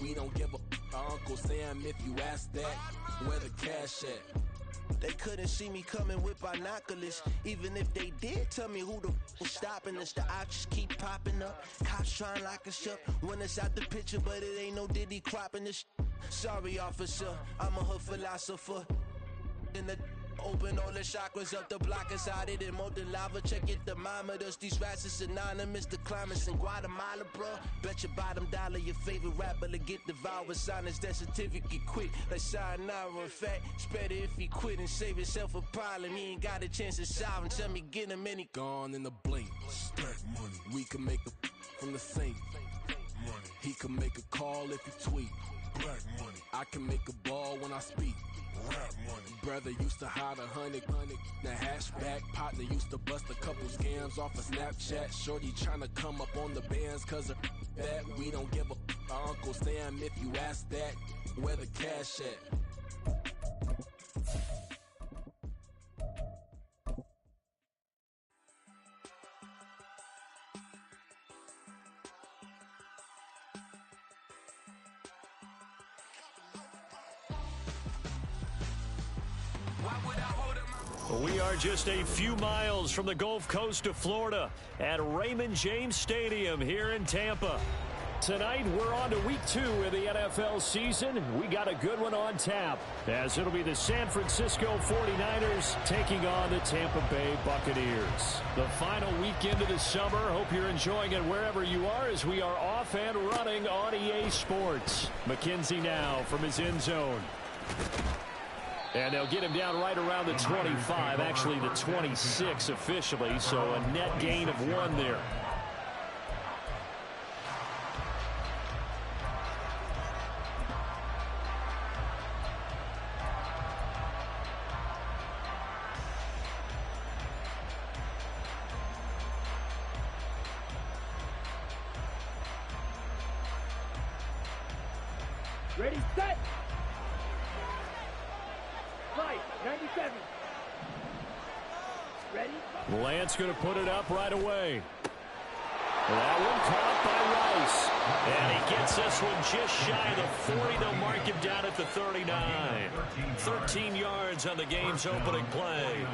We don't give a Uncle Sam if you ask that. Where the cash at? They couldn't see me coming with binoculars. Even if they did tell me who the was stopping us, the options keep popping up. Cops trying to lock us up when it's out the picture, but it ain't no Diddy cropping this. Sorry, officer, I'm a hood philosopher. In the open all the chakras up the block inside it and molten lava. Check your thermometers. These rats is synonymous. The climates in Guatemala, bro. Bet your bottom dollar your favorite rapper to get devoured. Sign his death certificate quick. Like sayonara. In fact, it's better if he quit and save himself a problem. He ain't got a chance to solve and tell me get him any. Gone in the blink. Stack money. We can make a from the sink. Money. He can make a call if he tweet. Black money. I can make a ball when I speak. Rap money. Brother used to hide 100, the hashback. Partner used to bust a couple scams off of Snapchat. Shorty tryna come up on the bands cause of that. We don't give a Uncle Sam if you ask that. Where the cash at? We are just a few miles from the Gulf Coast of Florida at Raymond James Stadium here in Tampa. Tonight, we're on to week 2 of the NFL season. We got a good one on tap, as it'll be the San Francisco 49ers taking on the Tampa Bay Buccaneers. The final weekend of the summer. Hope you're enjoying it wherever you are, as we are off and running on EA Sports. McKenzie now from his end zone. And they'll get him down right around the 25, actually the 26 officially, so a net gain of 1 there. Ready, set! Right, 97. Ready? Lance going to put it up right away. That one caught by Rice. And he gets this one just shy of the 40. They'll mark him down at the 39. 13 yards on the game's opening play.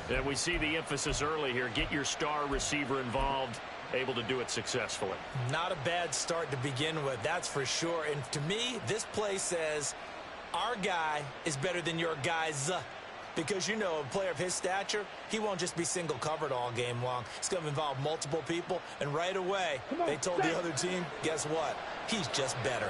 And we see the emphasis early here. Get your star receiver involved. Able to do it successfully. Not a bad start to begin with, that's for sure. And to me, this play says our guy is better than your guys. Because, you know, a player of his stature, he won't just be single covered all game long. It's going to involve multiple people. And right away, they told the other team, guess what? He's just better.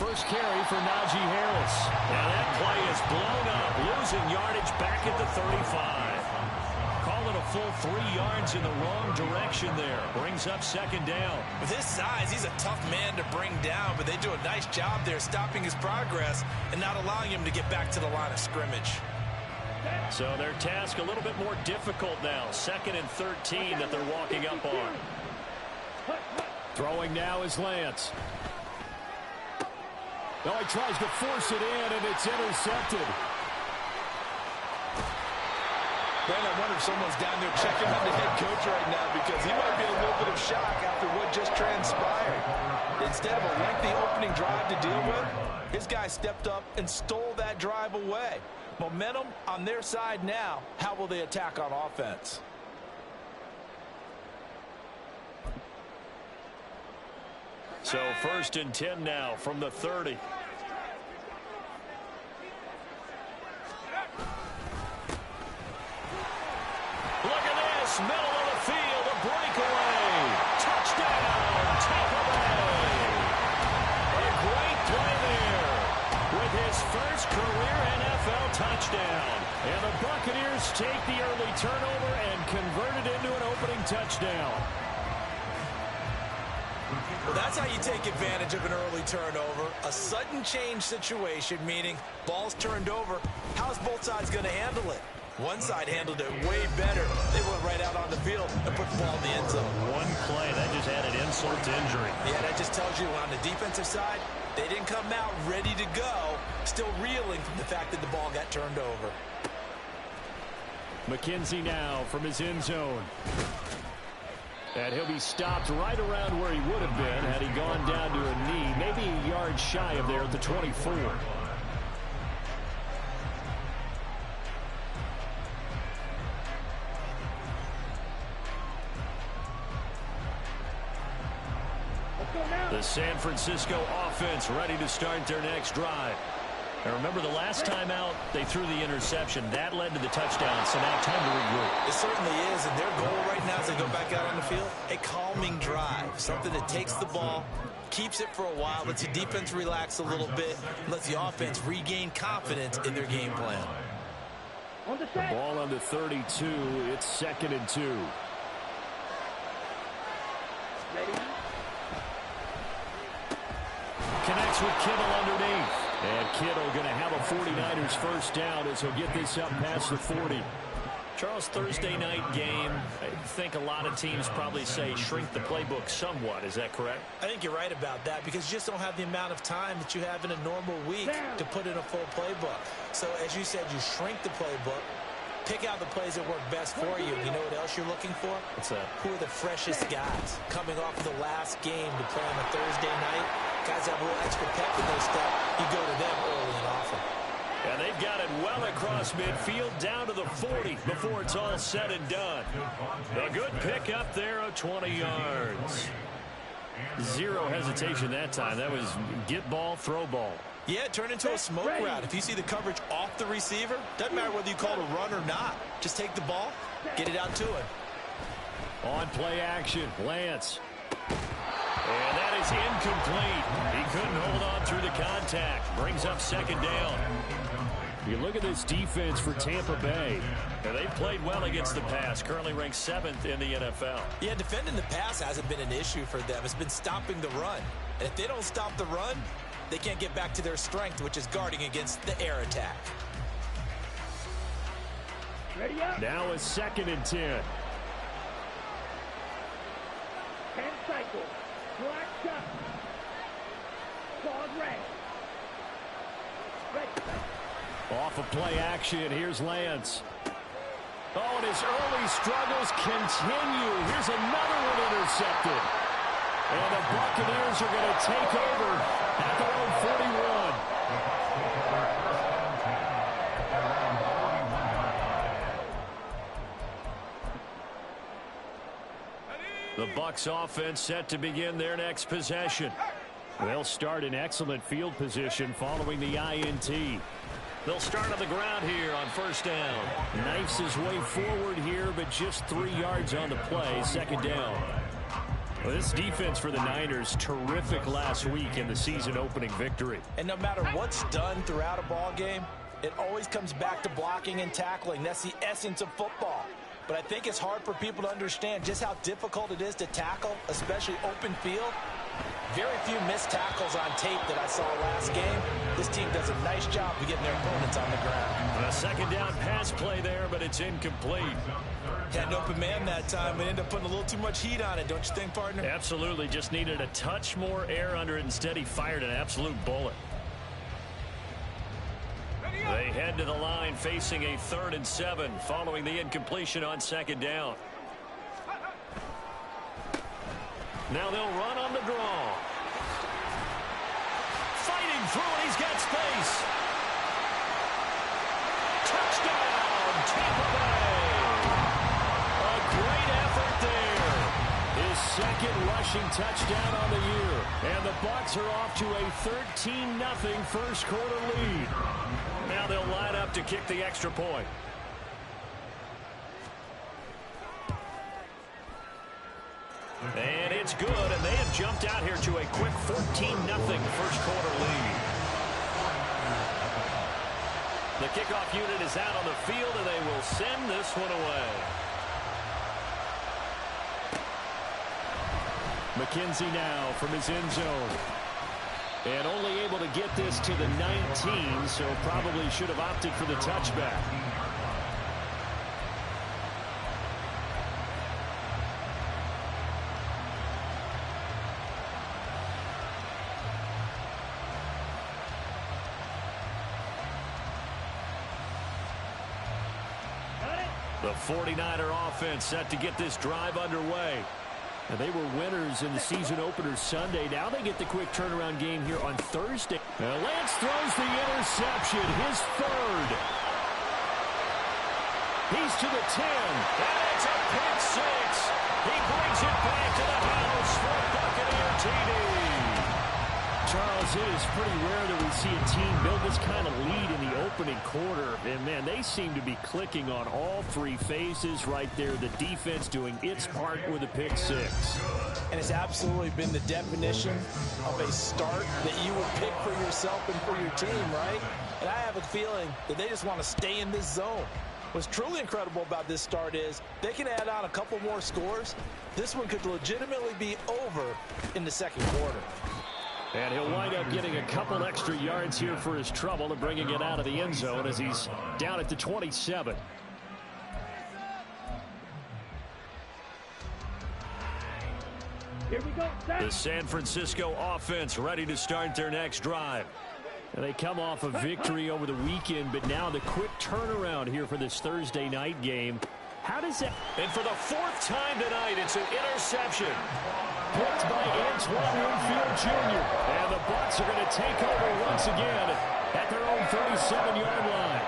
First carry for Najee Harris. And that play is blown up. Losing yardage back at the 35. Call it a full 3 yards in the wrong direction there. Brings up second down. With his size, he's a tough man to bring down, but they do a nice job there stopping his progress and not allowing him to get back to the line of scrimmage. So their task a little bit more difficult now. 2nd and 13 that they're walking up on. Throwing now is Lance. Oh, he tries to force it in, and it's intercepted. Brandon, I wonder if someone's down there checking on the head coach right now, because he might be in a little bit of shock after what just transpired. Instead of a lengthy opening drive to deal with, his guy stepped up and stole that drive away. Momentum on their side now. How will they attack on offense? So 1st and 10 now from the 30. Middle of the field, a breakaway. Touchdown, Tampa Bay. A great play there with his first career NFL touchdown. And the Buccaneers take the early turnover and convert it into an opening touchdown. Well, that's how you take advantage of an early turnover. A sudden change situation, meaning ball's turned over. How's both sides going to handle it? One side handled it way better. They went right out on the field and put the ball in the end zone. One play, that just added insult to injury. Yeah, that just tells you on the defensive side, they didn't come out ready to go, still reeling from the fact that the ball got turned over. McKenzie now from his end zone. And he'll be stopped right around where he would have been had he gone down to a knee, maybe a yard shy of there at the 24. The San Francisco offense ready to start their next drive. And remember, the last time out, they threw the interception. That led to the touchdown, so now time to regroup. It certainly is, and their goal right now as they go back out on the field, a calming drive, something that takes the ball, keeps it for a while, lets the defense relax a little bit, lets the offense regain confidence in their game plan. The ball on the 32. It's 2nd and 2. Ready? Connects with Kittle underneath. And Kittle going to have a 49ers first down as he'll get this up past the 40. Charles, Thursday night game, I think a lot of teams probably say shrink the playbook somewhat. Is that correct? I think you're right about that because you just don't have the amount of time that you have in a normal week to put in a full playbook. So as you said, you shrink the playbook, pick out the plays that work best for you. You know what else you're looking for? What's that? Who are the freshest guys coming off the last game to play on a Thursday night? Guys have a little extra pep in their step. You go to them early and often. And they've got it well across midfield down to the 40 before it's all said and done. A good pick up there of 20 yards. Zero hesitation that time. That was get ball, throw ball. Yeah, it turned into a smoke route. If you see the coverage off the receiver, doesn't matter whether you call it a run or not. Just take the ball, get it out to him. On play action, Lance. And that is incomplete. He couldn't hold on through the contact. Brings up 2nd down. You look at this defense for Tampa Bay. And they've played well against the pass. Currently ranked 7th in the NFL. Yeah, defending the pass hasn't been an issue for them. It's been stopping the run. And if they don't stop the run, they can't get back to their strength, which is guarding against the air attack. Ready up. Now it's 2nd and 10. 10 cycles. Black shot. Claws red. Ready. Off of play action, here's Lance. Oh, and his early struggles continue. Here's another one intercepted. And the Buccaneers are going to take over at their own 41. The Bucs offense set to begin their next possession. They'll start in excellent field position following the INT. They'll start on the ground here on 1st down. Knifes his way forward here, but just 3 yards on the play. 2nd down. Well, this defense for the Niners, terrific last week in the season-opening victory. And no matter what's done throughout a ball game, it always comes back to blocking and tackling. That's the essence of football. But I think it's hard for people to understand just how difficult it is to tackle, especially open field. Very few missed tackles on tape that I saw last game. This team does a nice job of getting their opponents on the ground. A 2nd down pass play there, but it's incomplete. Had an open man that time and ended up putting a little too much heat on it, don't you think, partner? Absolutely. Just needed a touch more air under it. Instead, he fired an absolute bullet. They head to the line facing a 3rd and 7 following the incompletion on 2nd down. Now they'll run on the draw. Fighting through it. He's got space. Touchdown, Tampa Bay. A great effort there. His 2nd rushing touchdown on the year. And the Bucs are off to a 13-0 first quarter lead. Now they'll line up to kick the extra point. And it's good, and they have jumped out here to a quick 14-0 first quarter lead. The kickoff unit is out on the field, and they will send this one away. McKenzie now from his end zone. And only able to get this to the 19, so probably should have opted for the touchback. The 49er offense set to get this drive underway. And they were winners in the season opener Sunday. Now they get the quick turnaround game here on Thursday. Lance throws the interception, his third. He's to the 10. And it's a pick six. He brings it back to the house for Buccaneer TD. Charles, it is pretty rare that we see a team build this kind of lead in the opening quarter. And, man, they seem to be clicking on all three phases right there. The defense doing its part with a pick six. And it's absolutely been the definition of a start that you would pick for yourself and for your team, right? And I have a feeling that they just want to stay in this zone. What's truly incredible about this start is they can add on a couple more scores. This one could legitimately be over in the second quarter. And he'll wind up getting a couple extra yards here for his trouble and bringing it out of the end zone as he's down at the 27. Here we go, The San Francisco offense ready to start their next drive. And they come off a victory over the weekend, but now the quick turnaround here for this Thursday night game. How does that... And for the fourth time tonight, it's an interception. Picked by Antoine Winfield Jr. And the Bucs are going to take over once again at their own 37-yard line.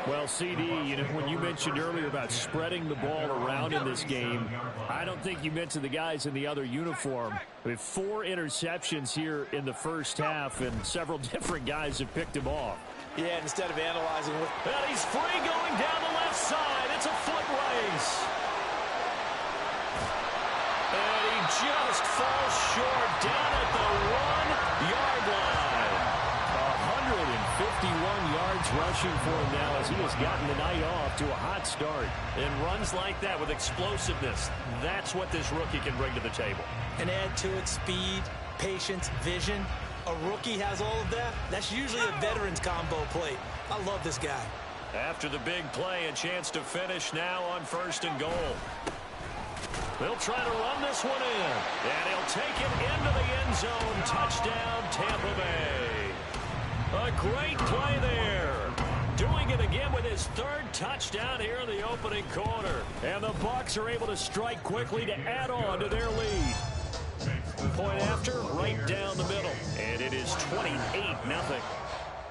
Well, CD, you know, when you mentioned earlier about spreading the ball around in this game, I don't think you mentioned the guys in the other uniform. We have 4 interceptions here in the first half, and several different guys have picked him off. Yeah, instead of analyzing... And he's free going down the left side. It's a foot race. And he just falls short down at the 1-yard line. 151 yards rushing for him now as he has gotten the night off to a hot start. And runs like that with explosiveness, that's what this rookie can bring to the table. And add to it speed, patience, vision. A rookie has all of that. That's usually a veteran's combo plate. I love this guy. After the big play, a chance to finish now on 1st and goal. They'll try to run this one in. And he'll take it into the end zone. Touchdown, Tampa Bay. A great play there. Doing it again with his 3rd touchdown here in the opening quarter. And the Bucs are able to strike quickly to add on to their lead. Point after, right down the middle. And it is 28-0.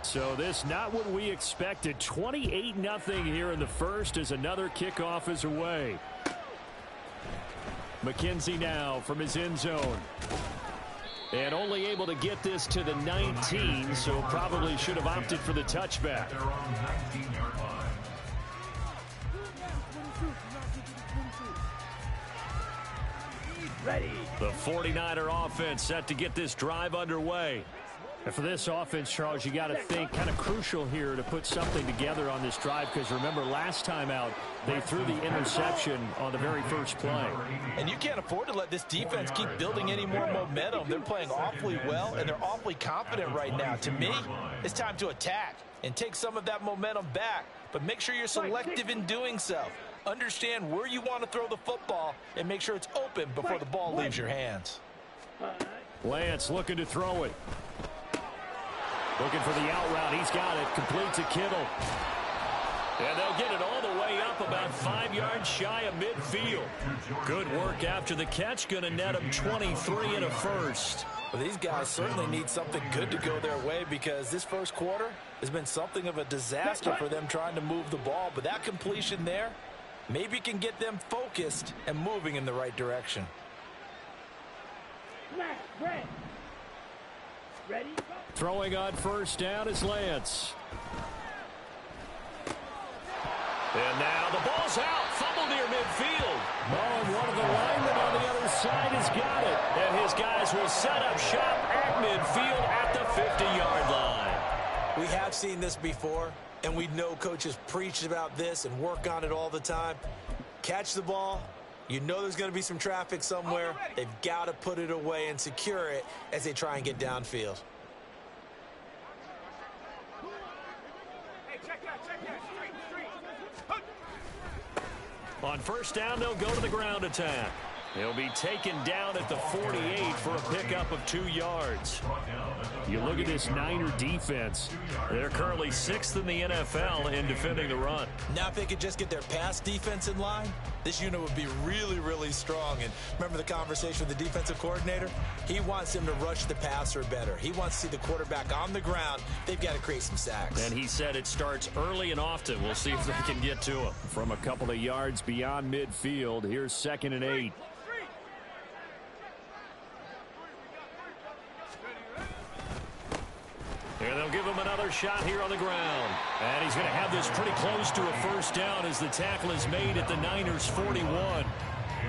So this not what we expected. 28-0 here in the first as another kickoff is away. McKenzie now from his end zone. And only able to get this to the 19, so probably should have opted for the touchback. ready. The 49er offense set to get this drive underway. And for this offense, Charles, you got to think kind of crucial here to put something together on this drive, because remember last time out they threw the interception on the very first play. And you can't afford to let this defense keep building any more momentum. They're playing awfully well, and they're awfully confident right now. To me, it's time to attack and take some of that momentum back, but make sure you're selective in doing so. Understand where you want to throw the football and make sure it's open before the ball leaves your hands. Lance looking to throw it. Looking for the out route. He's got it. Complete to Kittle. And they'll get it all the way up about 5 yards shy of midfield. Good work after the catch. Going to net them 23 and a first. Well, these guys certainly need something good to go their way, because this first quarter has been something of a disaster for them trying to move the ball. But that completion there maybe can get them focused and moving in the right direction. Ready? Throwing on first down is Lance. And now the ball's out. Fumble near midfield. Oh, and one of the linemen on the other side has got it. And his guys will set up shop at midfield at the 50-yard line. We have seen this before, and we know coaches preach about this and work on it all the time. Catch the ball. You know there's going to be some traffic somewhere. They've got to put it away and secure it as they try and get downfield. On first down, they'll go to the ground attack. He'll be taken down at the 48 for a pickup of 2 yards. You look at this Niner defense. They're currently 6th in the NFL in defending the run. Now, if they could just get their pass defense in line, this unit would be really, really strong. And remember the conversation with the defensive coordinator? He wants them to rush the passer better. He wants to see the quarterback on the ground. They've got to create some sacks. And he said it starts early and often. We'll see if they can get to him. From a couple of yards beyond midfield, here's 2nd and 8. And they'll give him another shot here on the ground. And he's going to have this pretty close to a first down as the tackle is made at the Niners' 41.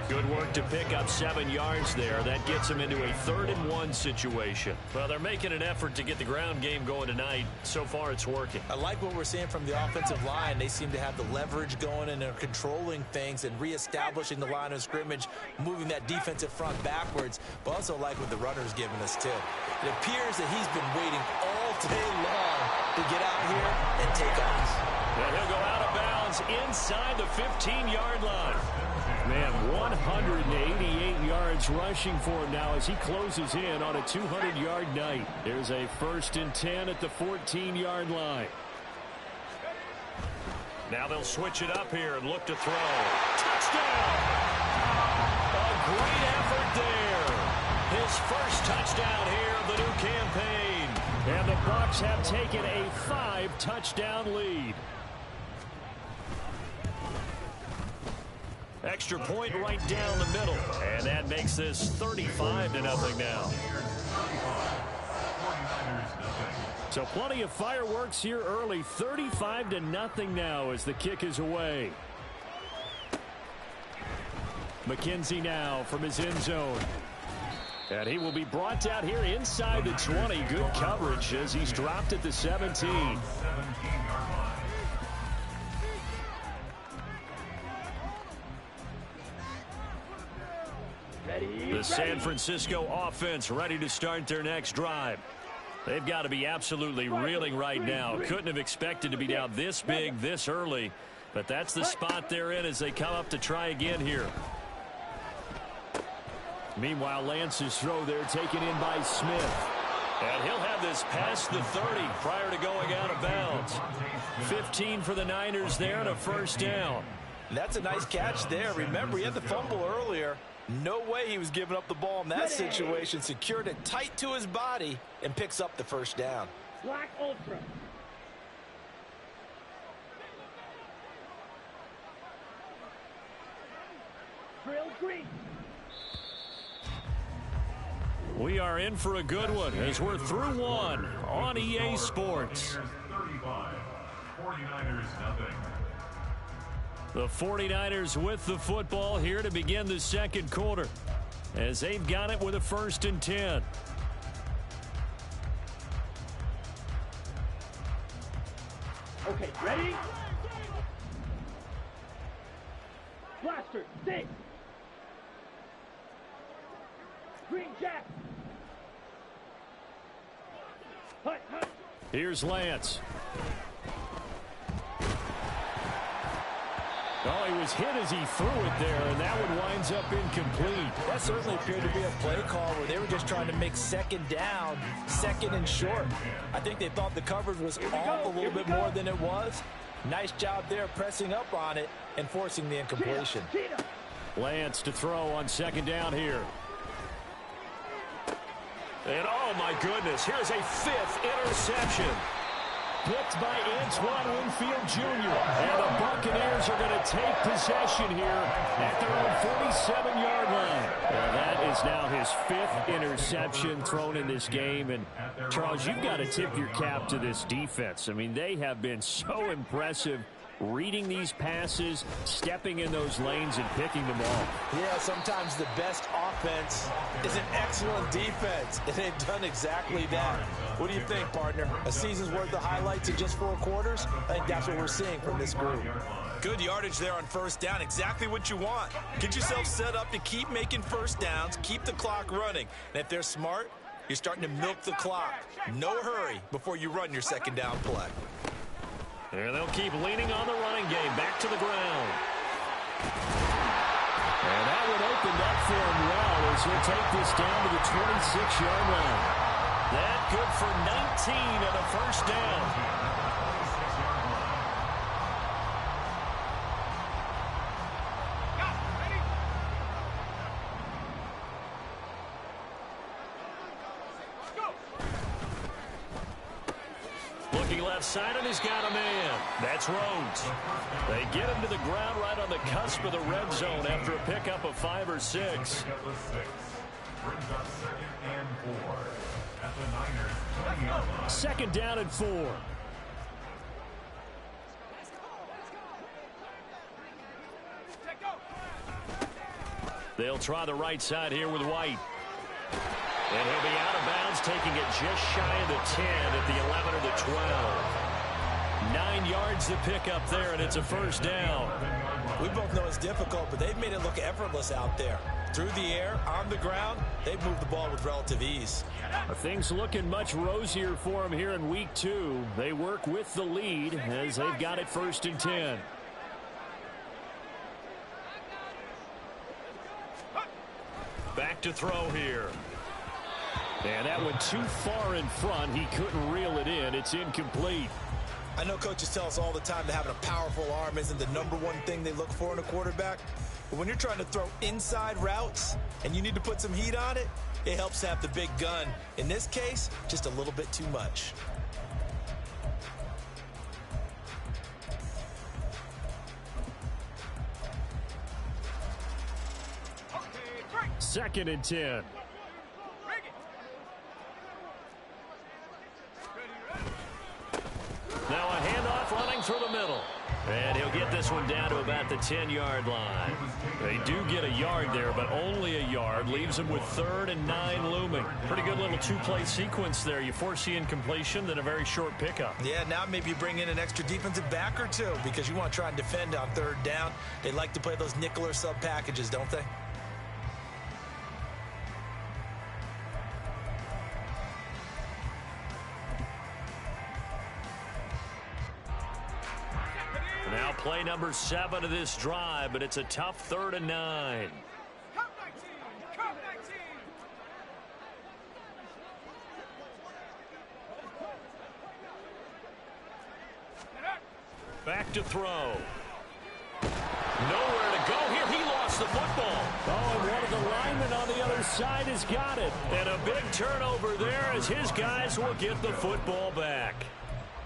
Good work to pick up 7 yards there. That gets him into a 3rd and 1 situation. Well, they're making an effort to get the ground game going tonight. So far, it's working. I like what we're seeing from the offensive line. They seem to have the leverage going and they're controlling things and reestablishing the line of scrimmage, moving that defensive front backwards. But also like what the runner's giving us, too. It appears that he's been waiting all day long to get out here and take off. And he'll go out of bounds inside the 15-yard line. Man, 188 yards rushing for him now as he closes in on a 200-yard night. There's a 1st and 10 at the 14-yard line. Now they'll switch it up here and look to throw. Touchdown! A great effort there. His first touchdown here of the new campaign. And the Bucs have taken a 5-touchdown lead. Extra point right down the middle. And that makes this 35-0 now. So plenty of fireworks here early. 35-0 now as the kick is away. McKenzie now from his end zone. And he will be brought down here inside the 20. Good coverage as he's dropped at the 17. The San Francisco offense ready to start their next drive. They've got to be absolutely reeling right now. Couldn't have expected to be down this big, this early. But that's the spot they're in as they come up to try again here. Meanwhile, Lance's throw there taken in by Smith. And he'll have this past the 30 prior to going out of bounds. 15 for the Niners there and a first down. That's a nice catch there. Remember, he had the fumble earlier. No way he was giving up the ball in that situation. Secured it tight to his body and picks up the first down. Black Ultra. Drill green. We are in for a good one as we're through one on EA Sports. 35, 49ers nothing. The 49ers with the football here to begin the second quarter as they've got it with a 1st and 10. Okay, ready? Blaster, 6. Green Jack. Hut, hut. Here's Lance. Oh, he was hit as he threw it there, and that one winds up incomplete. That certainly appeared to be a play call where they were just trying to make second down, 2nd and short. I think they thought the coverage was off a little bit more than it was. Nice job there pressing up on it and forcing the incompletion. Lance to throw on 2nd down here. And oh my goodness, here's a 5th interception. Picked by Antoine Winfield Jr. And the Buccaneers are going to take possession here at their own 47-yard line. Well, that is now his 5th interception thrown in this game. And, Charles, you've got to tip your cap to this defense. I mean, they have been so impressive reading these passes, stepping in those lanes, and picking them off. Yeah, sometimes the best offense is an excellent defense, and they've done exactly that. What do you think, partner? A season's worth of highlights in just 4 quarters? I think that's what we're seeing from this group. Good yardage there on 1st down, exactly what you want. Get yourself set up to keep making 1st downs, keep the clock running. And if they're smart, you're starting to milk the clock. No hurry before you run your 2nd down play. And they'll keep leaning on the running game. Back to the ground. And that one opened up for him well as he'll take this down to the 26-yard line. That good for 19 and a first down. Left side, and he's got a man. That's Rhodes. They get him to the ground right on the cusp of the red zone after a pickup of 5 or 6. Brings up 2nd and 4 at the Niners 20-yard line. 2nd down and 4. They'll try the right side here with White. And he'll be out of bounds, taking it just shy of the 10 at the 11 or the 12. 9 yards to pick up there, and it's a first down. We both know it's difficult, but they've made it look effortless out there. Through the air, on the ground, they've moved the ball with relative ease. Things looking much rosier for them here in week 2. They work with the lead as they've got it 1st and 10. Back to throw here. And that went too far in front. He couldn't reel it in. It's incomplete. I know coaches tell us all the time that having a powerful arm isn't the #1 thing they look for in a quarterback. But when you're trying to throw inside routes and you need to put some heat on it, it helps to have the big gun. In this case, just a little bit too much. Second and 10. Now a handoff running through the middle. And he'll get this one down to about the 10-yard line. They do get a yard there, but only a yard. Leaves them with 3rd and 9 looming. Pretty good little 2-play sequence there. You foresee incompletion, then a very short pickup. Yeah, now maybe you bring in an extra defensive back or two because you want to try and defend on 3rd down. They like to play those nickel or sub packages, don't they? Now play number 7 of this drive, but it's a tough 3rd and 9. Back to throw. Nowhere to go here. He lost the football. Oh, and one of the linemen on the other side has got it. And a big turnover there as his guys will get the football back.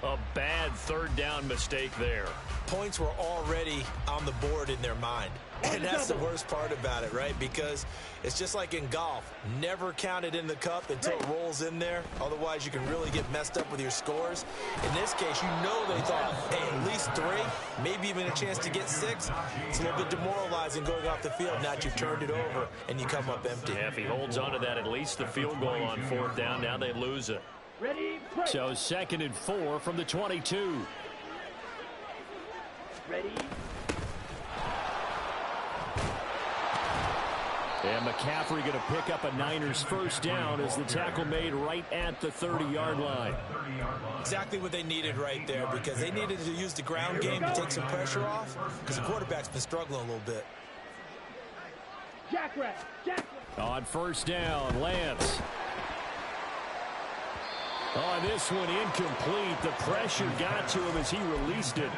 A bad 3rd down mistake there. Points were already on the board in their mind. And that's the worst part about it, right? Because it's just like in golf. Never count it in the cup until it rolls in there. Otherwise, you can really get messed up with your scores. In this case, you know they thought, hey, at least 3, maybe even a chance to get 6. It's a little bit demoralizing going off the field. Now that you've turned it over and you come up empty. Yeah, if he holds on to that, at least the field goal on 4th down. Now they lose it. Ready, play. So 2nd and 4 from the 22. Ready. And McCaffrey going to pick up a Niners first down as the tackle made right at the 30-yard line. Exactly what they needed right there because they needed to use the ground game to take some pressure off because the quarterback's been struggling a little bit. Jackrabbit. On first down, Lance. Oh, this one incomplete. The pressure got to him as he released it.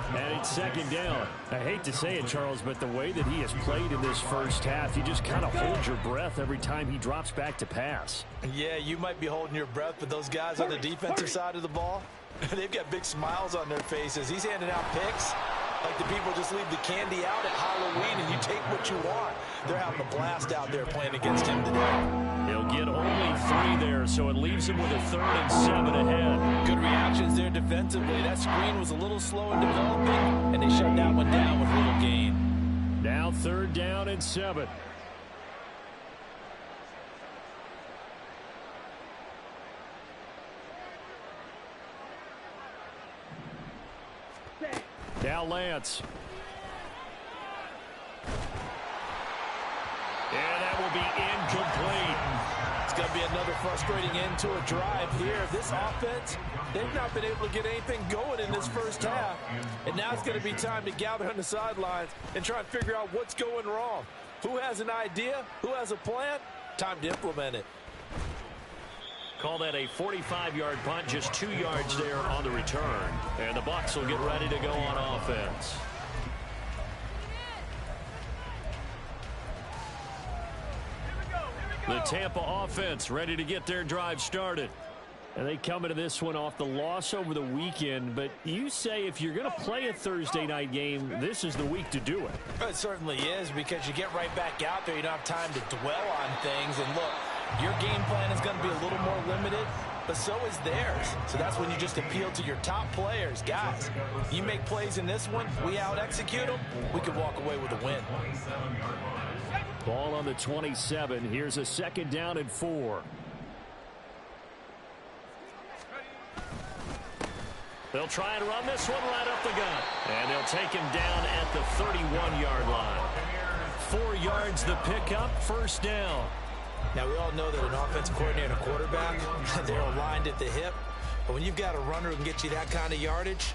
And it's 2nd down. I hate to say it, Charles, but the way that he has played in this first half, you just kind of hold your breath every time he drops back to pass. Yeah, you might be holding your breath, but those guys on the defensive side of the ball, they've got big smiles on their faces. He's handing out picks like the people just leave the candy out at Halloween and you take what you want. They're having a blast out there playing against him today. He'll get only 3 there, so it leaves him with a 3rd and 7 ahead. Good reactions there defensively. That screen was a little slow in developing, and they shut that one down with little gain. Now 3rd down and 7. Now Lance. And that will be incomplete. It's going to be another frustrating end to a drive here. This offense, they've not been able to get anything going in this first half. And now it's going to be time to gather on the sidelines and try and figure out what's going wrong. Who has an idea? Who has a plan? Time to implement it. Call that a 45-yard punt, just 2 yards there on the return. And the Bucs will get ready to go on offense. The Tampa offense ready to get their drive started. And they come into this one off the loss over the weekend. But you say if you're going to play a Thursday night game, this is the week to do it. It certainly is, because you get right back out there. You don't have time to dwell on things. And look, your game plan is going to be a little more limited, but so is theirs. So that's when you just appeal to your top players. Guys, you make plays in this one, we out-execute them, we can walk away with a win. Ball on the 27. Here's a 2nd down and 4. They'll try and run this one right up the gut. And they'll take him down at the 31-yard line. 4 yards the pickup, 1st down. Now, we all know that an offensive coordinator and a quarterback, they're aligned at the hip. But when you've got a runner who can get you that kind of yardage,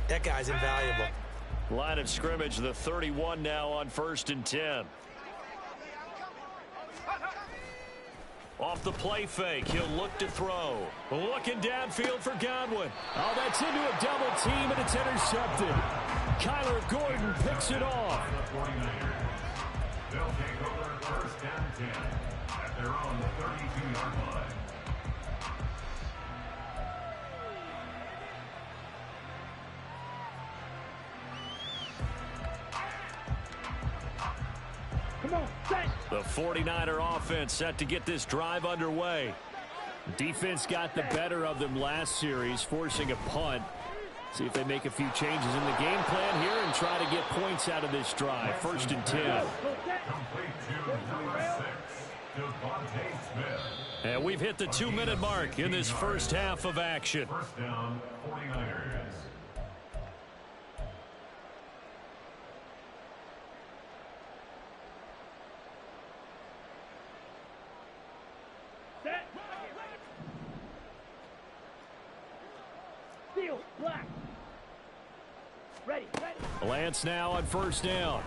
that guy's invaluable. Line of scrimmage, the 31 now on 1st and 10. Off the play fake, he'll look to throw. Looking downfield for Godwin. Oh, that's into a double team, and it's intercepted. Kyler Gordon picks it off. They'll take over 1st and 10 at their own 32-yard line. Come on, set. The 49er offense set to get this drive underway. Defense got the better of them last series, forcing a punt. See if they make a few changes in the game plan here and try to get points out of this drive. 1st and 10. And we've hit the 2-minute mark in this first half of action. 1st down, 49ers. Set. Field, black. Ready, ready. Lance now on 1st down.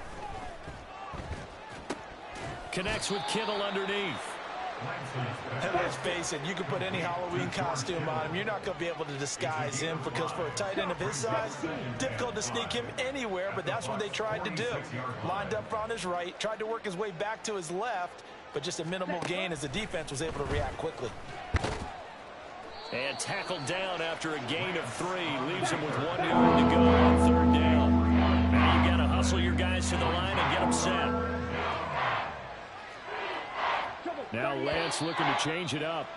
Connects with Kittle underneath. And let's face it, you can put any Halloween costume on him. You're not going to be able to disguise him, because for a tight end of his size, difficult to sneak him anywhere, but that's what they tried to do. Lined up on his right, tried to work his way back to his left, but just a minimal gain as the defense was able to react quickly. And tackled down after a gain of 3. Leaves him with 1 yard to go on 3rd down. Now you got to hustle your guys to the line and get them set. Now Lance looking to change it up.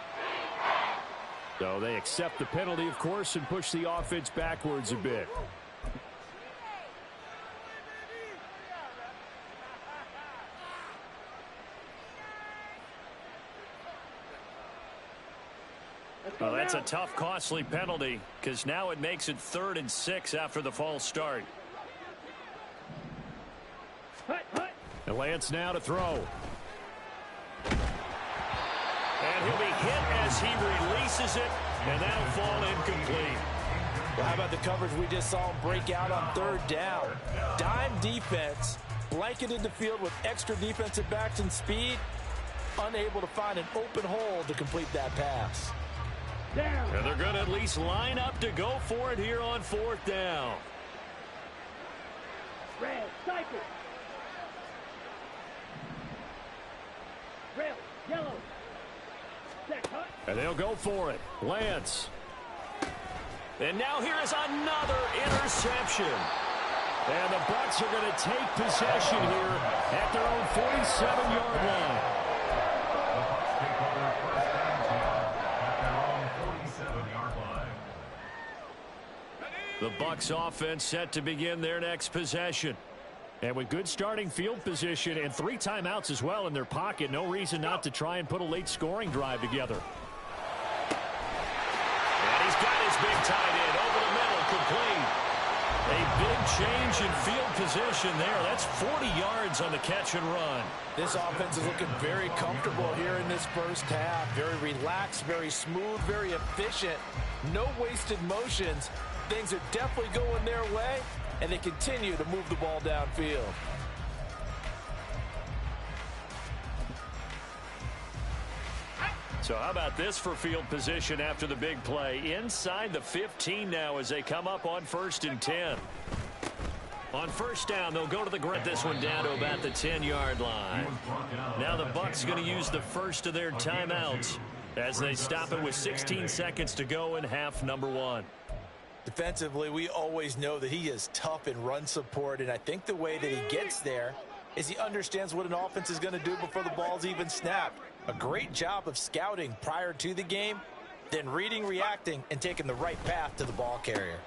So they accept the penalty, of course, and push the offense backwards a bit. Well, that's a tough, costly penalty, because now it makes it 3rd and 6 after the false start. And Lance now to throw. And he'll be hit as he releases it, and that'll fall incomplete. Well, how about the coverage we just saw him break out on 3rd down? Dime defense, blanketed the field with extra defensive backs and speed, unable to find an open hole to complete that pass. Down. And they're going to at least line up to go for it here on 4th down. Red, cycle. Red, yellow. Set, cut. And they'll go for it. Lance. And now here is another interception. And the Bucs are going to take possession here at their own 47-yard line. The Bucs offense set to begin their next possession. And with good starting field position and 3 timeouts as well in their pocket, no reason not to try and put a late scoring drive together. And he's got his big tight end over the middle, complete. A big change in field position there. That's 40 yards on the catch and run. This offense is looking very comfortable here in this first half. Very relaxed, very smooth, very efficient. No wasted motions. Things are definitely going their way, and they continue to move the ball downfield. So how about this for field position after the big play? Inside the 15 now as they come up on 1st and 10. On first down, they'll go to the ground. This one down to about the 10-yard line. Now the Bucs going to use the first of their timeouts as they stop it with 16 seconds to go in half number 1. Defensively, we always know that he is tough in run support, and I think the way that he gets there is he understands what an offense is going to do before the ball's even snapped. A great job of scouting prior to the game, then reading, reacting, and taking the right path to the ball carrier.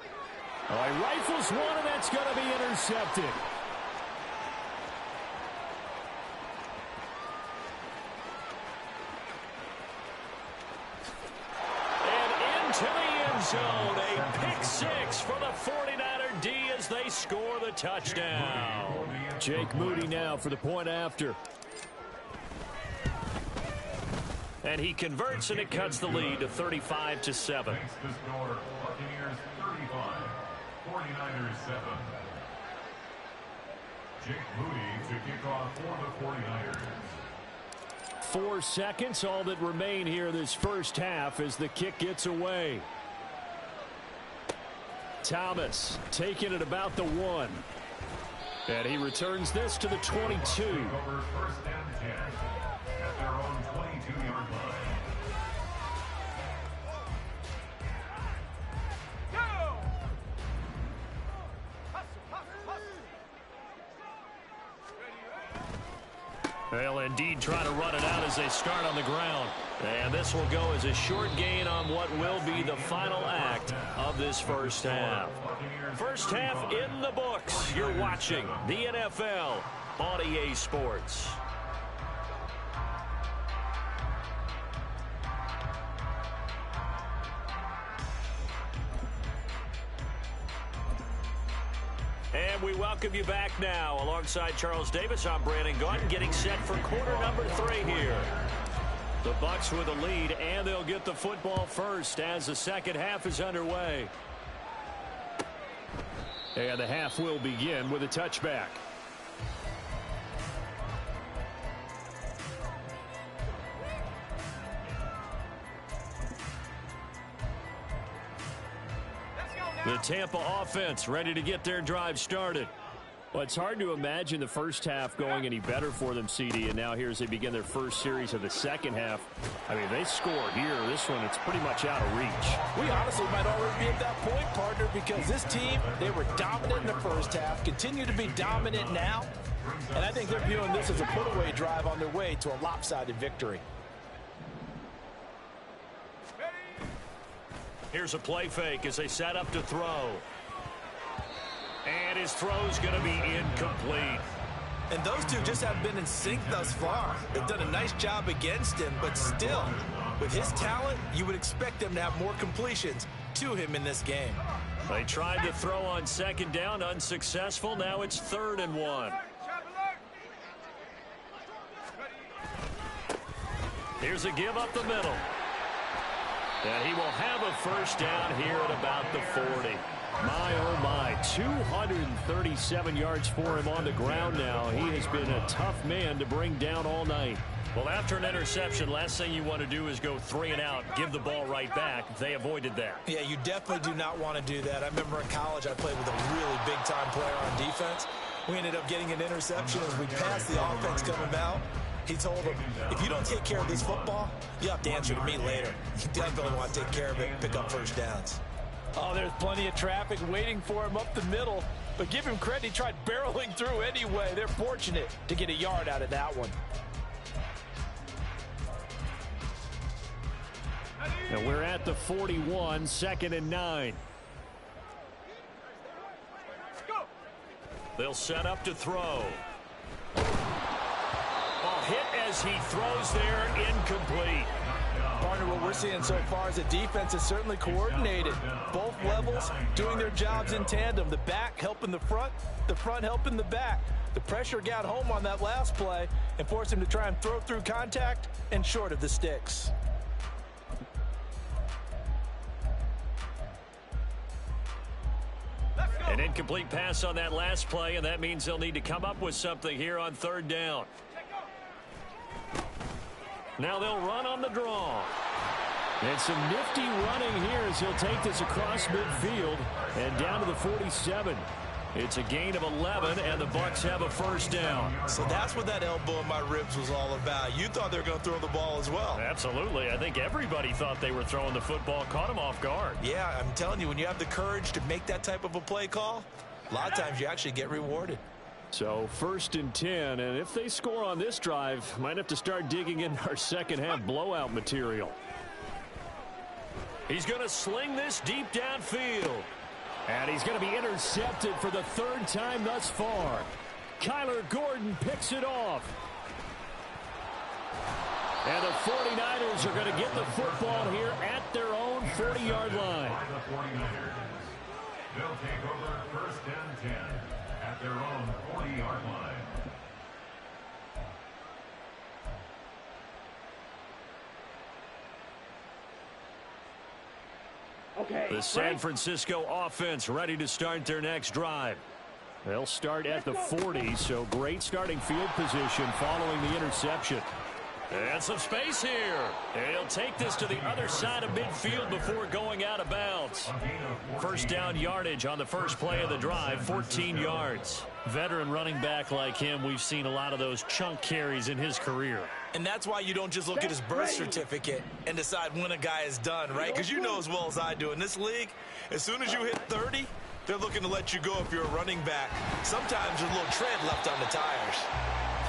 All right, rifles one, and that's going to be intercepted. And into the end zone, a pick 6 for the 49er D as they score the touchdown. Jake Moody now for the point after. And he converts, and it cuts the lead to 35-7. Makes the score Buccaneers 35, 49ers 7. Jake Moody to kick off for the 49ers. 4 seconds, all that remain here this first half as the kick gets away. Thomas taking it about the 1. And he returns this to the 22. Over 1st and 10 at their own 22-yard line. They'll indeed try to run it out as they start on the ground. And this will go as a short gain on what will be the final act of this first half. First half in the books. You're watching the NFL on EA Sports. And we welcome you back now. Alongside Charles Davis, I'm Brandon Gaudin, getting set for quarter number 3 here. The Bucs with a lead, and they'll get the football first as the second half is underway. And the half will begin with a touchback. The Tampa offense ready to get their drive started. Well, it's hard to imagine the first half going any better for them, CD, and now here as they begin their first series of the second half. I mean, they score here. This one, it's pretty much out of reach. We honestly might already be at that point, partner, because this team, they were dominant in the first half, continue to be dominant now, and I think they're viewing this as a put-away drive on their way to a lopsided victory. Here's a play fake as they set up to throw. And his throw's going to be incomplete. And those two just haven't been in sync thus far. They've done a nice job against him, but still, with his talent, you would expect them to have more completions to him in this game. They tried to throw on second down, unsuccessful. Now it's 3rd and 1. Here's a give up the middle. And he will have a first down here at about the 40. My, oh my, 237 yards for him on the ground now. He has been a tough man to bring down all night. Well, after an interception, last thing you want to do is go 3 and out, give the ball right back. They avoided that. Yeah, you definitely do not want to do that. I remember in college I played with a really big-time player on defense. We ended up getting an interception as we passed the offense coming out. He told him, if you don't take care of this football, you have to answer to me later. You definitely want to take care of it and pick up first downs. Oh, there's plenty of traffic waiting for him up the middle. But give him credit, he tried barreling through anyway. They're fortunate to get a yard out of that one. And we're at the 41, 2nd and 9. They'll set up to throw. Hit as he throws there, incomplete. Partner, what we're seeing so far is the defense is certainly coordinated. Both levels doing their jobs in tandem. The back helping the front helping the back. The pressure got home on that last play and forced him to try and throw through contact and short of the sticks. An incomplete pass on that last play, and that means they'll need to come up with something here on 3rd down. Now they'll run on the draw. And some nifty running here as he'll take this across midfield and down to the 47. It's a gain of 11, and the Bucs have a first down. So that's what that elbow in my ribs was all about. You thought they were going to throw the ball as well. Absolutely. I think everybody thought they were throwing the football, caught him off guard. Yeah, I'm telling you, when you have the courage to make that type of a play call, a lot of times you actually get rewarded. So 1st and 10, and if they score on this drive, might have to start digging in our second half blowout material. He's going to sling this deep downfield. And he's going to be intercepted for the 3rd time thus far. Kyler Gordon picks it off. And the 49ers are going to get the football here at their own 40-yard line. The 49ers. They'll take over 1st and 10 at their own 40-yard line. Okay. The San Francisco offense ready to start their next drive. They'll start at the 40, so great starting field position following the interception. And some space here. And he'll take this to the other side of midfield before going out of bounds. First down yardage on the first play of the drive, 14 yards. Veteran running back like him, we've seen a lot of those chunk carries in his career. And that's why you don't just look at his birth certificate and decide when a guy is done, right? Because you know as well as I do, in this league, as soon as you hit 30, they're looking to let you go if you're a running back. Sometimes there's a little tread left on the tires.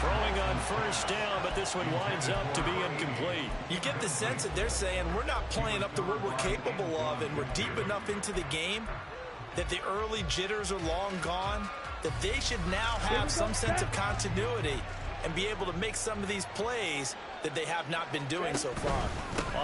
Throwing on first down, but this one winds up to be incomplete. You get the sense that they're saying we're not playing up to what we're capable of, and we're deep enough into the game that the early jitters are long gone, that they should now have some sense of continuity and be able to make some of these plays that they have not been doing so far.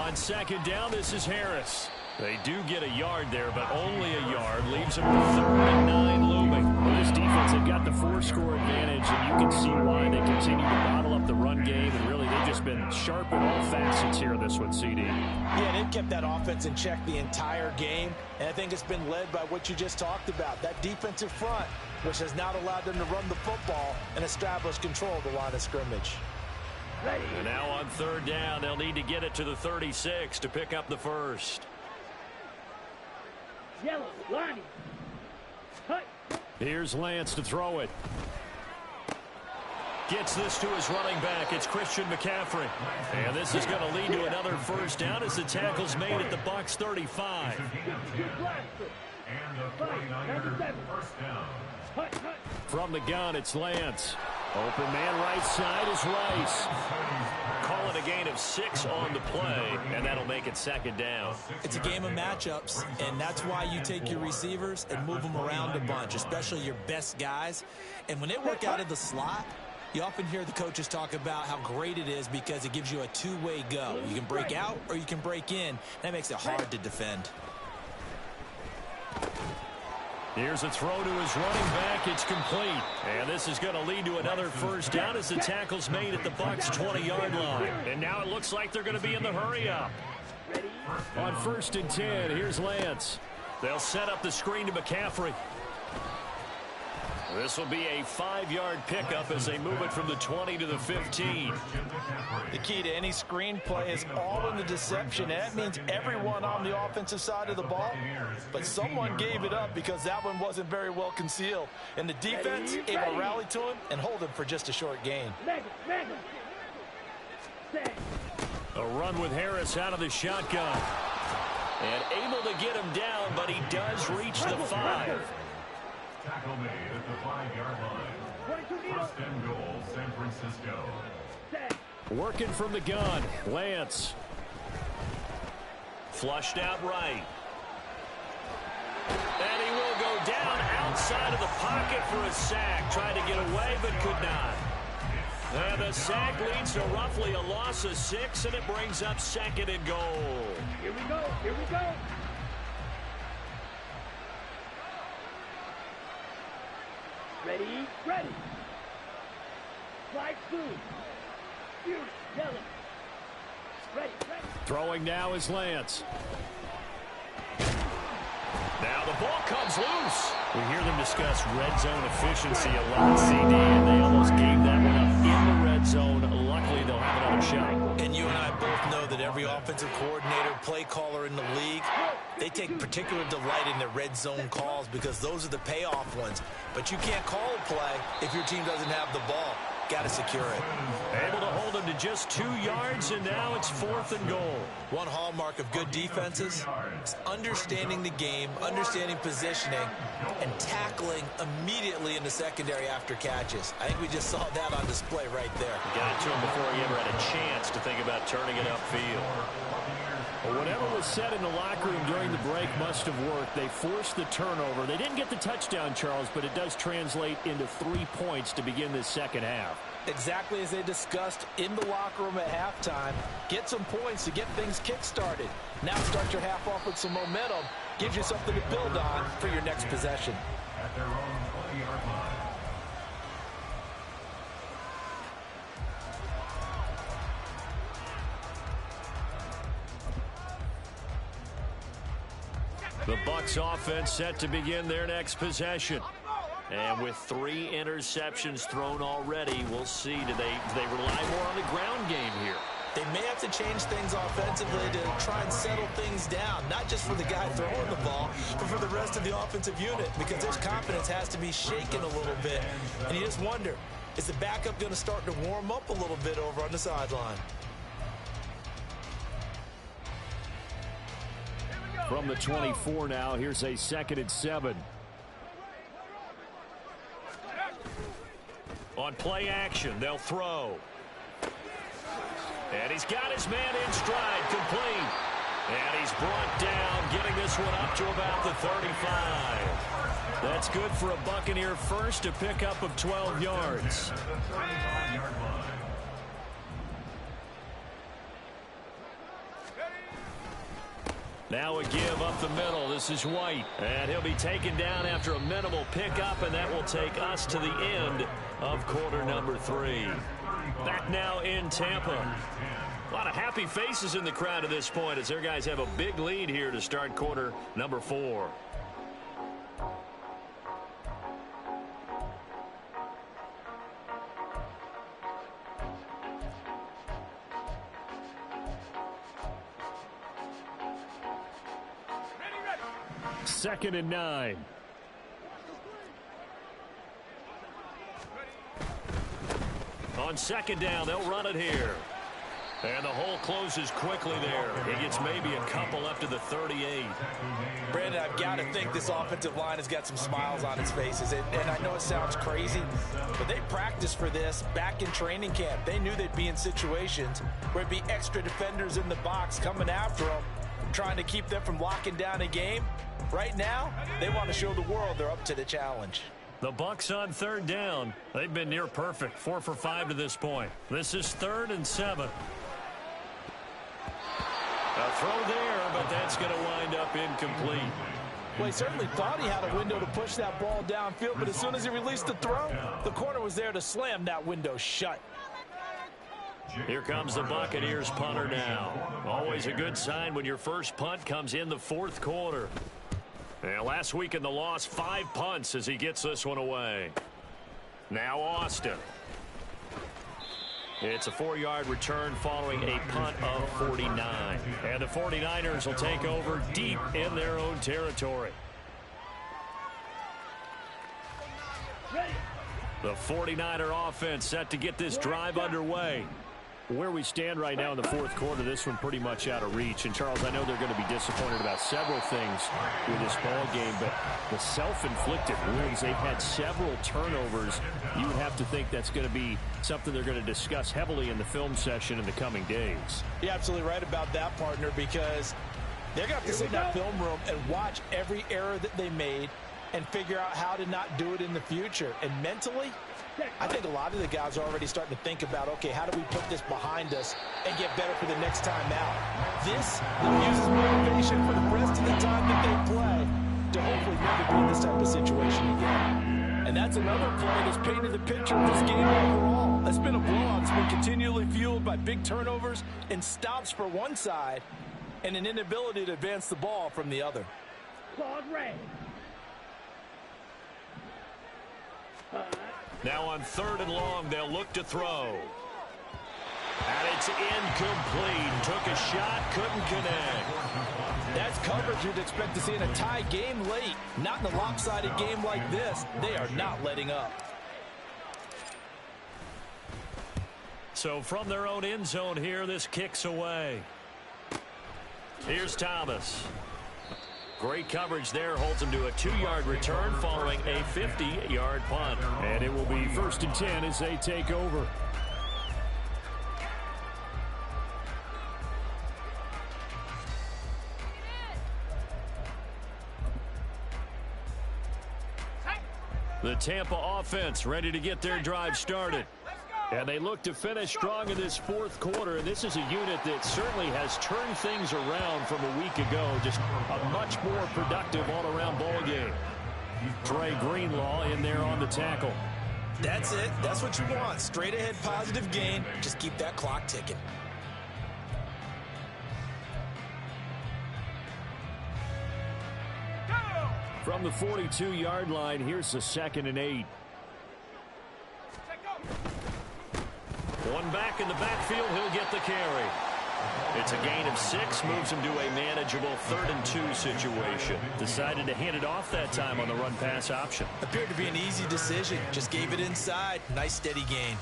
On second down, this is Harris. They do get a yard there, but only a yard. Leaves them with 3rd and 9 looming. Well, this defense, they've got the 4-score advantage, and you can see why they continue to bottle up the run game, and really they've just been sharp in all facets here, this one, CD. Yeah, they've kept that offense in check the entire game, and I think it's been led by what you just talked about, that defensive front, which has not allowed them to run the football and establish control of the line of scrimmage. And now on 3rd down, they'll need to get it to the 36 to pick up the first. Yellow, Lonnie. Cut. Here's Lance to throw it. Gets this to his running back. It's Christian McCaffrey. And this is going to lead to another first down as the tackle's made at the Bucs 35. And the 49ers first down. From the gun, it's Lance. Open man right side is Rice. Call it a gain of 6 on the play, and that'll make it 2nd down. It's a game of matchups, and that's why you take your receivers and move them around a bunch, especially your best guys. And when they work out of the slot, you often hear the coaches talk about how great it is because it gives you a two-way go. You can break out or you can break in. That makes it hard to defend. Here's a throw to his running back. It's complete. And this is going to lead to another first down as the tackle's made at the Bucs 20-yard line. And now it looks like they're going to be in the hurry-up. On 1st and 10, here's Lance. They'll set up the screen to McCaffrey. This will be a 5-yard pickup as they move it from the 20 to the 15. The key to any screen play is all in the deception. And that means everyone on the offensive side of the ball. But someone gave it up because that one wasn't very well concealed. And the defense able to rally to him and hold him for just a short gain. A run with Harris out of the shotgun. And able to get him down, but he does reach the 5. Tackle made at the 5-yard line. First and goal, San Francisco. Working from the gun, Lance. Flushed out right. And he will go down outside of the pocket for a sack. Tried to get away, but could not. And the sack leads to roughly a loss of 6, and it brings up 2nd and goal. Here we go. Here we go. Ready, ready. Slide through. Here, yellow. Ready, ready. Throwing now is Lance. Now the ball comes loose. We hear them discuss red zone efficiency a lot, CD, and they almost gave that one up in the red zone. Luckily, they'll have another shot. And you and that every offensive coordinator, play caller in the league, they take particular delight in their red zone calls because those are the payoff ones. But you can't call a play if your team doesn't have the ball. Got to secure it. Able to hold him to just 2 yards, and now it's 4th and goal. One hallmark of good defenses is understanding the game, understanding positioning, and tackling immediately in the secondary after catches. I think we just saw that on display right there. Got it to him before he ever had a chance to think about turning it upfield. Well, whatever was said in the locker room during the break must have worked. They forced the turnover. They didn't get the touchdown, Charles, but it does translate into 3 points to begin this second half. Exactly as they discussed in the locker room at halftime. Get some points to get things kick-started. Now start your half off with some momentum. Gives you something to build on for your next possession. At their own 20-yard line. The Bucs offense set to begin their next possession. And with 3 interceptions thrown already, we'll see. Do they rely more on the ground game here? They may have to change things offensively to try and settle things down, not just for the guy throwing the ball, but for the rest of the offensive unit, because their confidence has to be shaken a little bit. And you just wonder, is the backup going to start to warm up a little bit over on the sideline? From the 24 now, here's a 2nd and 7. On play action, they'll throw. And he's got his man in stride, complete. And he's brought down, getting this one up to about the 35. That's good for a Buccaneer first, a pickup of 12 yards. Now a give up the middle. This is White. And he'll be taken down after a minimal pickup, and that will take us to the end of quarter number 3. Back now in Tampa. A lot of happy faces in the crowd at this point as their guys have a big lead here to start quarter number 4. Second and 9. On second down, they'll run it here. And the hole closes quickly there. He gets maybe a couple up to the 38. Brandon, I've got to think this offensive line has got some smiles on its faces. And I know it sounds crazy, but they practiced for this back in training camp. They knew they'd be in situations where it'd be extra defenders in the box coming after them, trying to keep them from locking down a game. Right now, they want to show the world they're up to the challenge. The Bucs on third down. They've been near perfect, 4 for 5 to this point. This is 3rd and 7. A throw there, but that's going to wind up incomplete. Well, he certainly thought he had a window to push that ball downfield, but as soon as he released the throw, the corner was there to slam that window shut. Here comes the Buccaneers punter now. Always a good sign when your first punt comes in the 4th quarter. And last week in the loss, 5 punts as he gets this one away. Now Austin. It's a 4-yard return following a punt of 49. And the 49ers will take over deep in their own territory. The 49er offense set to get this drive underway. Where we stand right now in the 4th quarter, this one pretty much out of reach. And, Charles, I know they're going to be disappointed about several things with this ball game, but the self-inflicted wounds, they've had several turnovers. You would have to think that's going to be something they're going to discuss heavily in the film session in the coming days. You're absolutely right about that, partner, because they're going to have to sit in that film room and watch every error that they made and figure out how to not do it in the future. And mentally, I think a lot of the guys are already starting to think about, okay, how do we put this behind us and get better for the next time out? This uses motivation for the rest of the time that they play to hopefully never be in this type of situation again. And that's another play that's painted the picture of this game overall. It's been a blowout. It's been continually fueled by big turnovers and stops for one side and an inability to advance the ball from the other. Claude Ray. Now on 3rd and long, they'll look to throw. And it's incomplete. Took a shot, couldn't connect. That's coverage you'd expect to see in a tie game late. Not in a lopsided game like this. They are not letting up. So from their own end zone here, this kicks away. Here's Thomas. Great coverage there, holds him to a 2-yard return following a 50-yard punt. And it will be 1st and 10 as they take over. The Tampa offense ready to get their drive started. And they look to finish strong in this 4th quarter. And this is a unit that certainly has turned things around from a week ago. Just a much more productive all-around ball game. Dre Greenlaw in there on the tackle. That's it. That's what you want. Straight ahead positive gain. Just keep that clock ticking. From the 42-yard line, here's the 2nd and 8. One back in the backfield, he'll get the carry. It's a gain of 6, moves him to a manageable 3rd and 2 situation. Decided to hand it off that time on the run-pass option. Appeared to be an easy decision. Just gave it inside. Nice steady gain.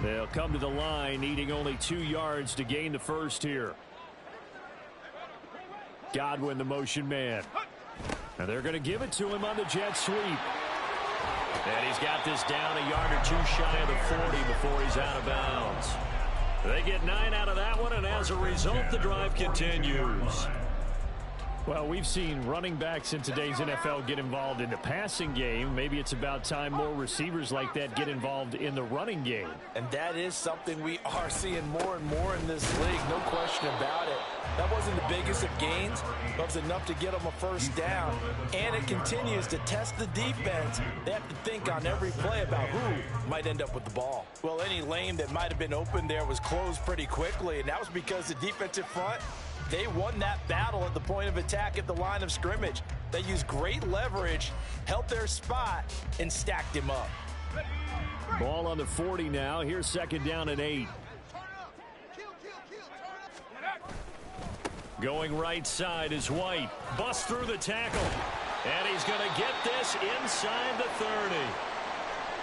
They'll come to the line, needing only 2 yards to gain the first here. Godwin, the motion man. And they're going to give it to him on the jet sweep. And he's got this down a yard or 2 shy of the 40 before he's out of bounds. They get 9 out of that one, and as a result, the drive continues. Well, we've seen running backs in today's NFL get involved in the passing game. Maybe it's about time more receivers like that get involved in the running game. And that is something we are seeing more and more in this league, no question about it. That wasn't the biggest of gains, but it was enough to get them a first down. And it continues to test the defense. They have to think on every play about who might end up with the ball. Well, any lane that might have been open there was closed pretty quickly, and that was because the defensive front, they won that battle at the point of attack at the line of scrimmage. They used great leverage, held their spot, and stacked him up. Ball on the 40 now. Here's 2nd down and 8. Going right side is White. Busts through the tackle. And he's going to get this inside the 30.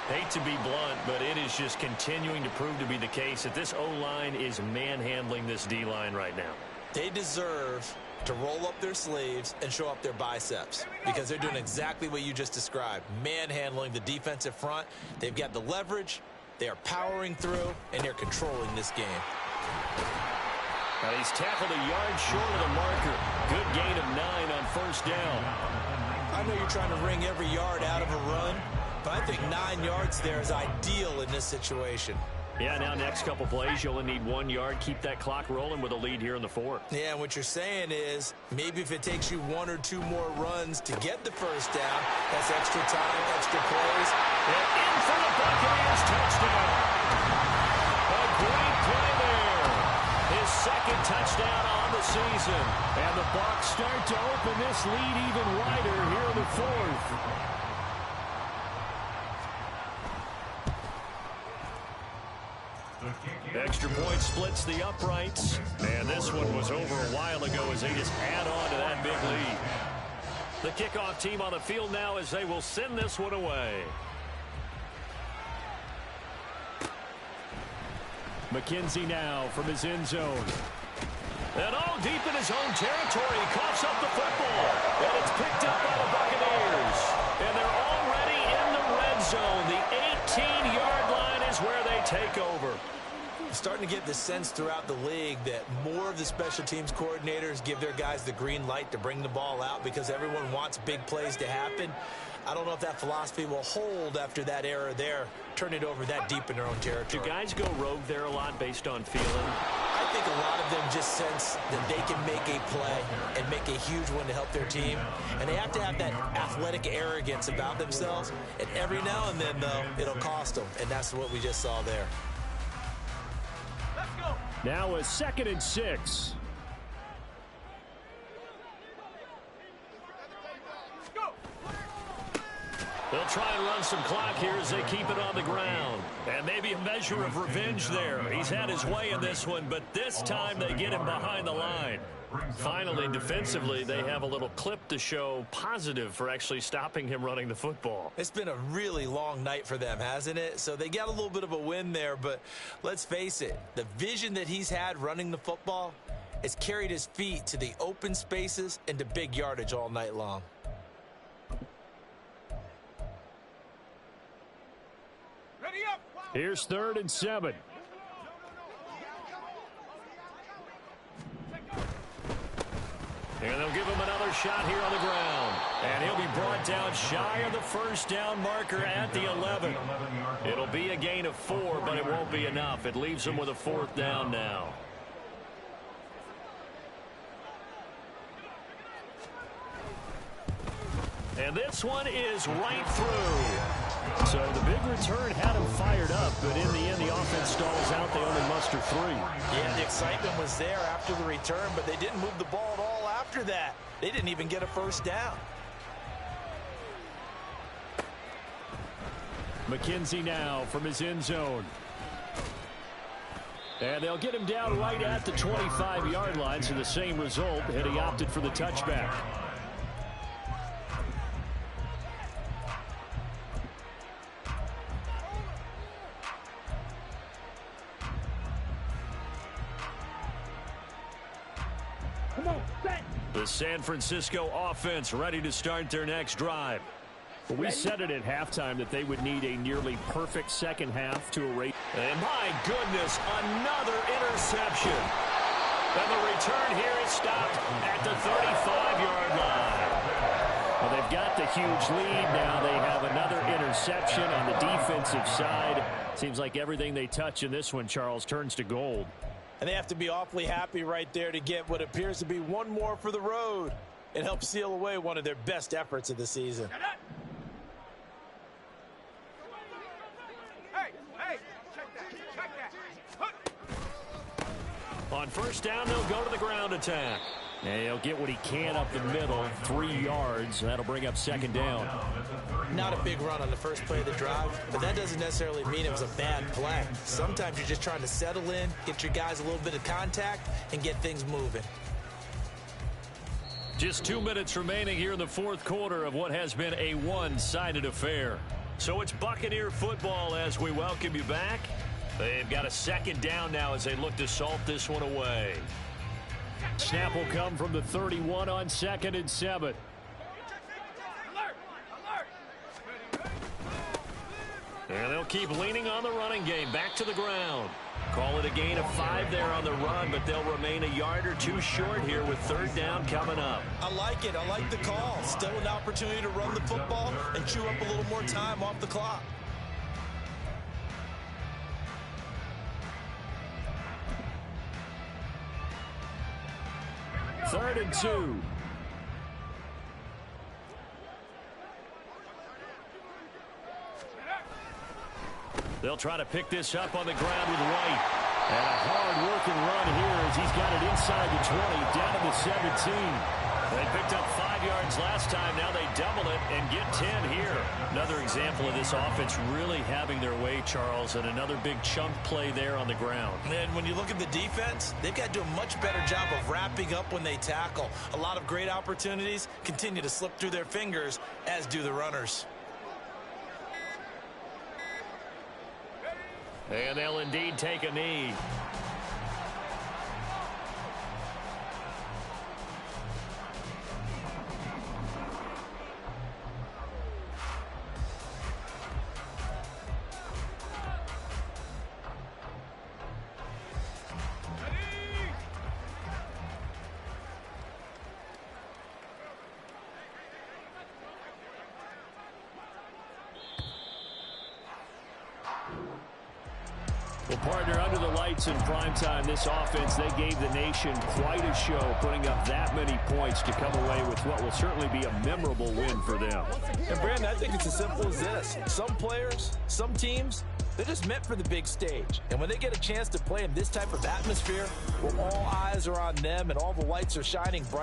Hate to be blunt, but it is just continuing to prove to be the case that this O-line is manhandling this D-line right now. They deserve to roll up their sleeves and show up their biceps because they're doing exactly what you just described, manhandling the defensive front. They've got the leverage, they are powering through, and they're controlling this game. And he's tackled a yard short of the marker. Good gain of 9 on 1st down. I know you're trying to wring every yard out of a run, but I think 9 yards there is ideal in this situation. Yeah, now next couple plays, you'll only need 1 yard. Keep that clock rolling with a lead here in the 4th. Yeah, and what you're saying is maybe if it takes you 1 or 2 more runs to get the first down, that's extra time, extra plays. And in for the Buccaneers touchdown. A great play there. His 2nd touchdown on the season. And the Bucs start to open this lead even wider here in the 4th. Extra point splits the uprights, and this one was over a while ago as they just add on to that big lead. The kickoff team on the field now as they will send this one away. McKenzie now from his end zone. And all deep in his own territory, he coughs up the football, and it's picked up by the Buccaneers. And they're already in the red zone. The 18-yard line is where they take over. Starting to get the sense throughout the league that more of the special teams coordinators give their guys the green light to bring the ball out because everyone wants big plays to happen. I don't know if that philosophy will hold after that era there, turn it over that deep in their own territory. Do guys go rogue there a lot based on feeling? I think a lot of them just sense that they can make a play and make a huge one to help their team. And they have to have that athletic arrogance about themselves. And every now and then, though, it'll cost them. And that's what we just saw there. Now a 2nd and 6. They'll try and run some clock here as they keep it on the ground. And maybe a measure of revenge there. He's had his way in this one, but this time they get him behind the line. Finally, defensively, they have a little clip to show positive for actually stopping him running the football. It's been a really long night for them, hasn't it? So they got a little bit of a win there, but let's face it, the vision that he's had running the football has carried his feet to the open spaces and to big yardage all night long. Here's 3rd and 7. And they'll give him another shot here on the ground. And he'll be brought down shy of the first down marker at the 11. It'll be a gain of 4, but it won't be enough. It leaves him with a 4th down now. And this one is right through. So the big return had him fired up, but in the end, the offense stalls out. They only muster 3. Yeah, the excitement was there after the return, but they didn't move the ball at all after that. They didn't even get a first down. McKenzie now from his end zone. And they'll get him down right at the 25-yard line, so the same result, and he opted for the touchback. The San Francisco offense ready to start their next drive. We said it at halftime that they would need a nearly perfect second half to erase. And my goodness, another interception. And the return here is stopped at the 35-yard line. Well, they've got the huge lead. Now they have another interception on the defensive side. Seems like everything they touch in this one, Charles, turns to gold. And they have to be awfully happy right there to get what appears to be one more for the road. It helps seal away one of their best efforts of the season. On first down, they'll go to the ground attack. And he'll get what he can up the middle, 3 yards. That'll bring up 2nd down. Not a big run on the first play of the drive, but that doesn't necessarily mean it was a bad play. Sometimes you're just trying to settle in, get your guys a little bit of contact, and get things moving. Just 2 minutes remaining here in the 4th quarter of what has been a one-sided affair. So it's Buccaneer football as we welcome you back. They've got a 2nd down now as they look to salt this one away. Snap will come from the 31 on 2nd and 7. And they'll keep leaning on the running game. Back to the ground. Call it a gain of 5 there on the run, but they'll remain a yard or 2 short here with 3rd down coming up. I like it. I like the call. Still an opportunity to run the football and chew up a little more time off the clock. Third and 2. They'll try to pick this up on the ground with White. And a hard-working run here as he's got it inside the 20, down to the 17. They picked up 5 yards last time. Now they double it and get 10 here. Another example of this offense really having their way, Charles, and another big chunk play there on the ground. And when you look at the defense, they've got to do a much better job of wrapping up when they tackle. A lot of great opportunities continue to slip through their fingers, as do the runners. And they'll indeed take a knee. Well, partner, under the lights in primetime, this offense, they gave the nation quite a show, putting up that many points to come away with what will certainly be a memorable win for them. And, Brandon, I think it's as simple as this. Some players, some teams, They're just meant for the big stage. And when they get a chance to play in this type of atmosphere, where all eyes are on them and all the lights are shining bright,